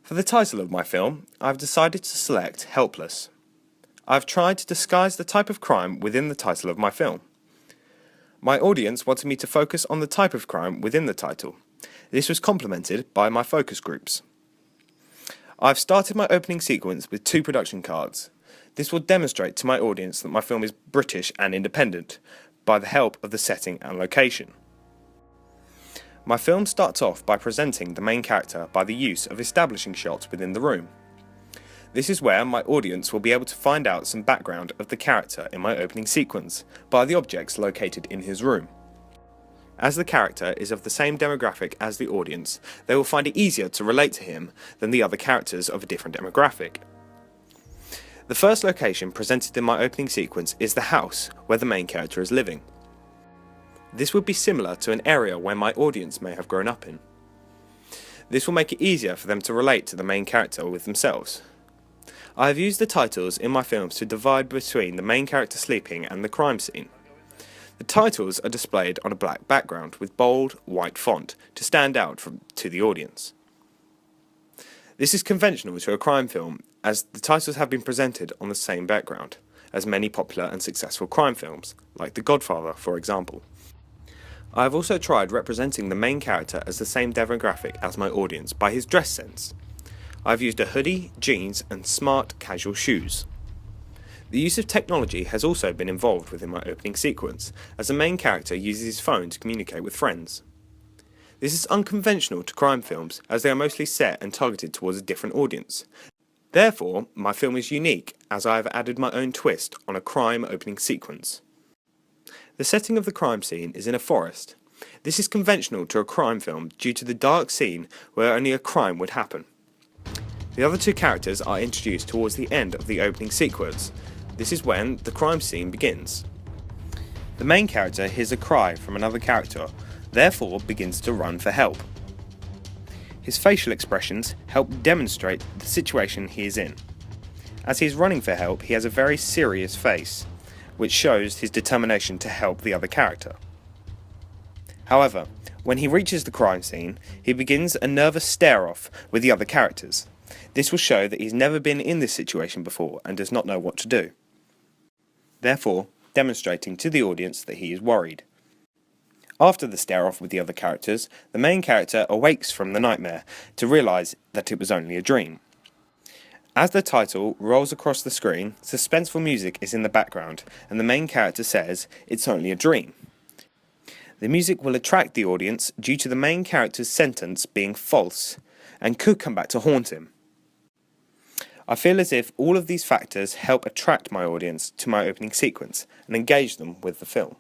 For the title of my film, I've decided to select Helpless. I've tried to disguise the type of crime within the title of my film. My audience wanted me to focus on the type of crime within the title. This was complemented by my focus groups. I've started my opening sequence with 2 production cards. This will demonstrate to my audience that my film is British and independent, by the help of the setting and location. My film starts off by presenting the main character by the use of establishing shots within the room. This is where my audience will be able to find out some background of the character in my opening sequence by the objects located in his room. As the character is of the same demographic as the audience, they will find it easier to relate to him than the other characters of a different demographic. The first location presented in my opening sequence is the house where the main character is living. This would be similar to an area where my audience may have grown up in. This will make it easier for them to relate to the main character with themselves. I have used the titles in my films to divide between the main character sleeping and the crime scene. The titles are displayed on a black background with bold, white font to stand out to the audience. This is conventional to a crime film, as the titles have been presented on the same background as many popular and successful crime films, like The Godfather, for example. I have also tried representing the main character as the same demographic as my audience by his dress sense. I have used a hoodie, jeans and smart casual shoes. The use of technology has also been involved within my opening sequence, as the main character uses his phone to communicate with friends. This is unconventional to crime films, as they are mostly set and targeted towards a different audience. Therefore, my film is unique, as I have added my own twist on a crime opening sequence. The setting of the crime scene is in a forest. This is conventional to a crime film due to the dark scene where only a crime would happen. The other 2 characters are introduced towards the end of the opening sequence. This is when the crime scene begins. The main character hears a cry from another character, therefore begins to run for help. His facial expressions help demonstrate the situation he is in. As he is running for help, he has a very serious face, which shows his determination to help the other character. However, when he reaches the crime scene, he begins a nervous stare-off with the other characters. This will show that he's never been in this situation before and does not know what to do, therefore demonstrating to the audience that he is worried. After the stare-off with the other characters, the main character awakes from the nightmare to realise that it was only a dream. As the title rolls across the screen, suspenseful music is in the background, and the main character says, "It's only a dream." The music will attract the audience due to the main character's sentence being false, and could come back to haunt him. I feel as if all of these factors help attract my audience to my opening sequence and engage them with the film.